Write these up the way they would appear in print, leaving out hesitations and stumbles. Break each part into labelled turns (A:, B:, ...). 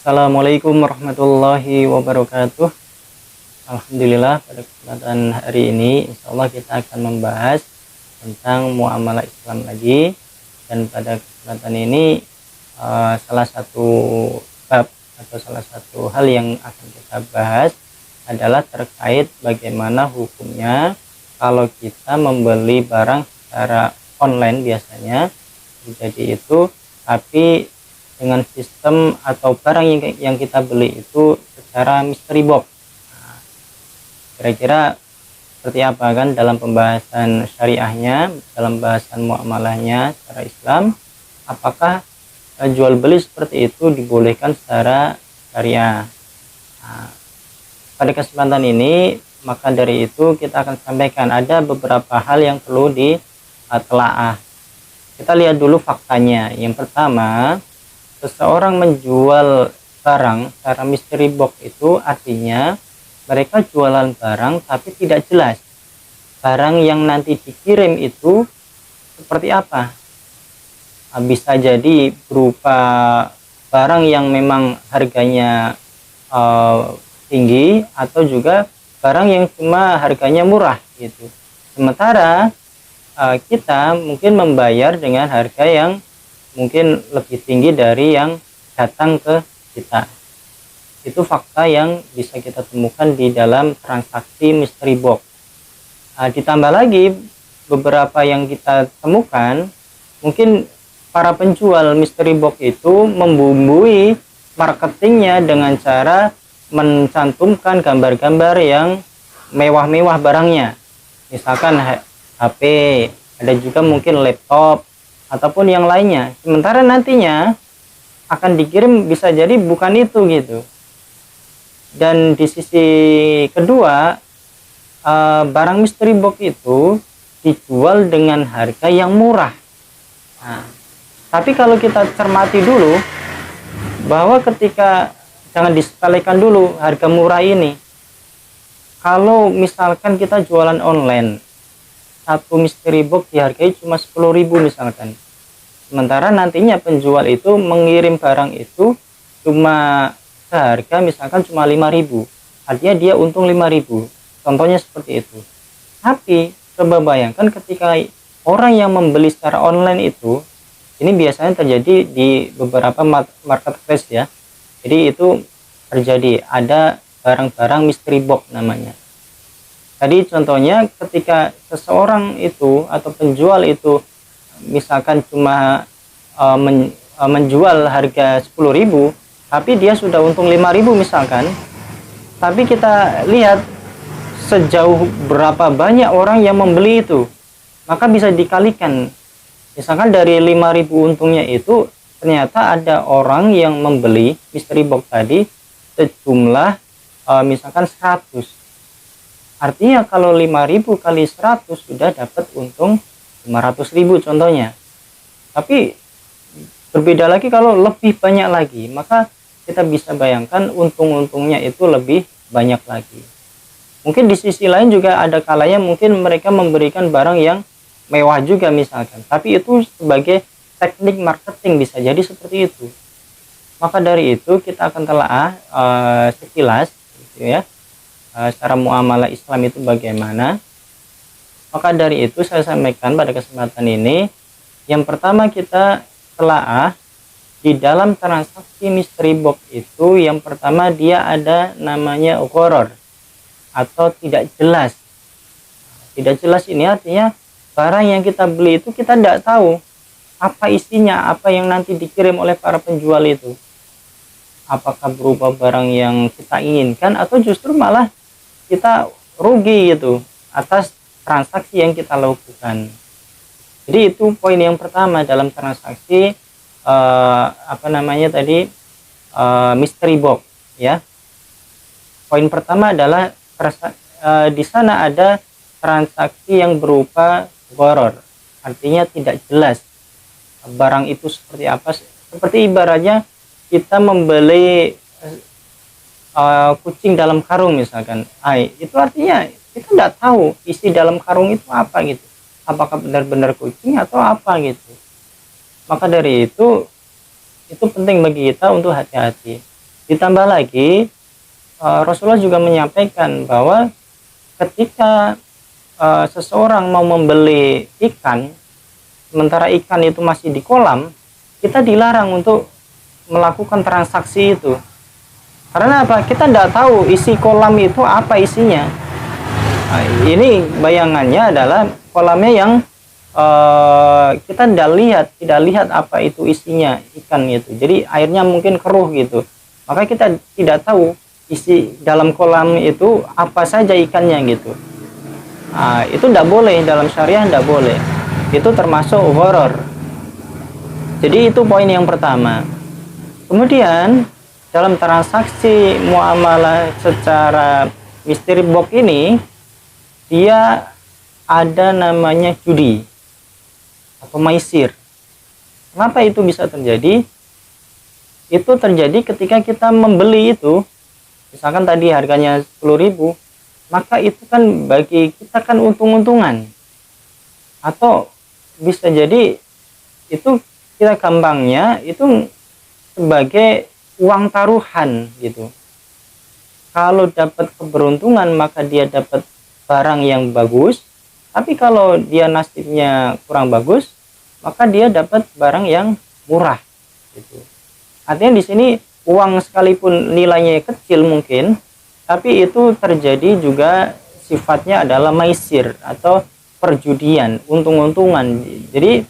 A: Assalamualaikum warahmatullahi wabarakatuh. Alhamdulillah, pada kesempatan hari ini insya Allah kita akan membahas tentang muamalah Islam lagi. Dan pada kesempatan ini salah satu bab atau salah satu hal yang akan kita bahas adalah terkait bagaimana hukumnya kalau kita membeli barang secara online biasanya jadi itu, tapi dengan sistem atau barang yang kita beli itu secara mystery box. Nah, kira-kira seperti apa kan dalam pembahasan syariahnya, dalam bahasan muamalahnya secara Islam, apakah jual beli seperti itu dibolehkan secara syariah. Nah, pada kesempatan ini maka dari itu kita akan sampaikan ada beberapa hal yang perlu ditelaah. Kita lihat dulu faktanya. Yang pertama, seseorang menjual barang secara mystery box itu artinya mereka jualan barang tapi tidak jelas barang yang nanti dikirim itu seperti apa. Bisa jadi berupa barang yang memang harganya tinggi atau juga barang yang cuma harganya murah gitu. Sementara kita mungkin membayar dengan harga yang mungkin lebih tinggi dari yang datang ke kita. Itu fakta yang bisa kita temukan di dalam transaksi mystery box. Ditambah lagi beberapa yang kita temukan, mungkin para penjual mystery box itu membumbui marketingnya dengan cara mencantumkan gambar-gambar yang mewah-mewah barangnya. Misalkan HP, ada juga mungkin laptop, ataupun yang lainnya, sementara nantinya akan dikirim bisa jadi bukan itu gitu. Dan di sisi kedua, barang mystery box itu dijual dengan harga yang murah. Nah, tapi kalau kita cermati dulu bahwa ketika, jangan disepelekan dulu harga murah ini. Kalau misalkan kita jualan online, satu mystery box dihargai cuma 10.000 misalkan, sementara nantinya penjual itu mengirim barang itu cuma seharga misalkan cuma 5.000, artinya dia untung 5.000, contohnya seperti itu. Tapi coba bayangkan ketika orang yang membeli secara online itu, ini biasanya terjadi di beberapa marketplace ya, jadi itu terjadi ada barang-barang mystery box namanya. Tadi contohnya ketika seseorang itu atau penjual itu misalkan cuma menjual harga 10.000 tapi dia sudah untung 5.000 misalkan, tapi kita lihat sejauh berapa banyak orang yang membeli itu, maka bisa dikalikan. Misalkan dari 5.000 untungnya itu ternyata ada orang yang membeli mystery box tadi sejumlah misalkan 100. Artinya kalau 5.000 kali 100 sudah dapat untung 500.000 contohnya. Tapi berbeda lagi kalau lebih banyak lagi, maka kita bisa bayangkan untung-untungnya itu lebih banyak lagi. Mungkin di sisi lain juga ada kalanya mungkin mereka memberikan barang yang mewah juga misalkan, tapi itu sebagai teknik marketing, bisa jadi seperti itu. Maka dari itu kita akan telaah sekilas gitu ya, secara muamalah Islam itu bagaimana. Maka dari itu saya sampaikan pada kesempatan ini, yang pertama kita telaah di dalam transaksi mystery box itu, yang pertama dia ada namanya gharar atau tidak jelas. Tidak jelas ini artinya barang yang kita beli itu kita tidak tahu apa isinya, apa yang nanti dikirim oleh para penjual itu, apakah berupa barang yang kita inginkan atau justru malah kita rugi gitu atas transaksi yang kita lakukan. Jadi itu poin yang pertama dalam transaksi mystery box ya. Poin pertama adalah di sana ada transaksi yang berupa gharar, artinya tidak jelas barang itu seperti apa. Seperti ibaratnya kita membeli kucing dalam karung misalkan, itu artinya kita tidak tahu isi dalam karung itu apa gitu, apakah benar-benar kucing atau apa gitu. Maka dari itu penting bagi kita untuk hati-hati. Ditambah lagi Rasulullah juga menyampaikan bahwa ketika seseorang mau membeli ikan, sementara ikan itu masih di kolam, kita dilarang untuk melakukan transaksi itu. Karena apa? Kita tidak tahu isi kolam itu apa isinya. Nah, ini bayangannya adalah kolamnya yang kita tidak lihat apa itu isinya ikan itu. Jadi airnya mungkin keruh gitu. Maka kita tidak tahu isi dalam kolam itu apa saja ikannya gitu. Nah, itu tidak boleh dalam syariah, tidak boleh. Itu termasuk gharar. Jadi itu poin yang pertama. Kemudian dalam transaksi muamalah secara mystery box ini, dia ada namanya judi atau maisir. Kenapa itu bisa terjadi? Itu terjadi ketika kita membeli itu, misalkan tadi harganya 10.000, maka itu kan bagi kita kan untung-untungan. Atau bisa jadi itu kita gampangnya itu sebagai uang taruhan gitu. Kalau dapat keberuntungan maka dia dapat barang yang bagus, tapi kalau dia nasibnya kurang bagus maka dia dapat barang yang murah gitu. Artinya di sini uang sekalipun nilainya kecil mungkin, tapi itu terjadi juga sifatnya adalah maisir atau perjudian, untung-untungan. Jadi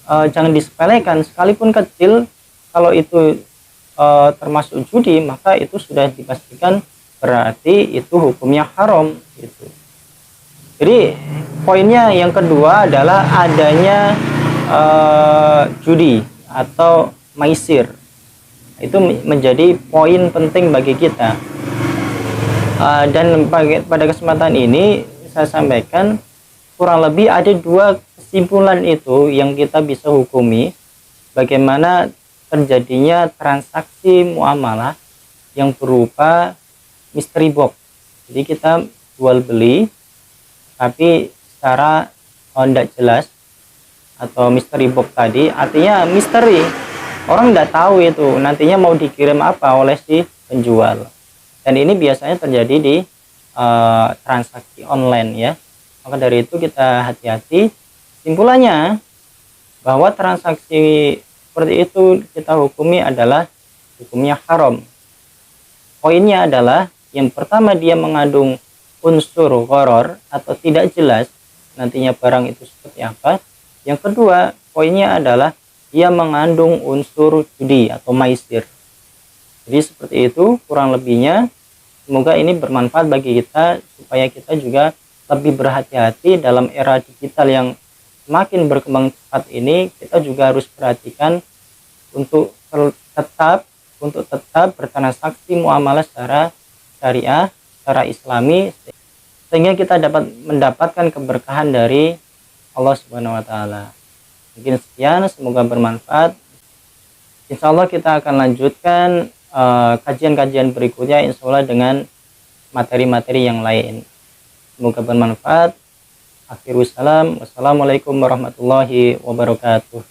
A: jangan disepelekan, sekalipun kecil, kalau itu termasuk judi maka itu sudah dipastikan berarti itu hukumnya haram gitu. Jadi poinnya yang kedua adalah adanya judi atau maisir. Itu menjadi poin penting bagi kita. Dan pada kesempatan ini saya sampaikan kurang lebih ada dua kesimpulan itu yang kita bisa hukumi bagaimana terjadinya transaksi muamalah yang berupa mystery box. Jadi kita jual beli tapi secara tidak jelas, atau mystery box tadi artinya misteri, orang tidak tahu itu nantinya mau dikirim apa oleh si penjual. Dan ini biasanya terjadi di transaksi online ya. Maka dari itu kita hati-hati. Simpulannya bahwa transaksi seperti itu kita hukumi adalah hukumnya haram. Poinnya adalah yang pertama dia mengandung unsur gharar atau tidak jelas nantinya barang itu seperti apa. Yang kedua poinnya adalah dia mengandung unsur judi atau maisir. Jadi seperti itu kurang lebihnya. Semoga ini bermanfaat bagi kita supaya kita juga lebih berhati-hati dalam era digital yang semakin berkembang cepat ini. Kita juga harus perhatikan untuk tetap bertransaksi muamalah secara syariah, secara islami, sehingga kita dapat mendapatkan keberkahan dari Allah Subhanahu wa taala. Mungkin sekian, semoga bermanfaat. Insya Allah kita akan lanjutkan kajian-kajian berikutnya insya Allah dengan materi-materi yang lain. Semoga bermanfaat. Akhirus salam. Wassalamualaikum warahmatullahi wabarakatuh.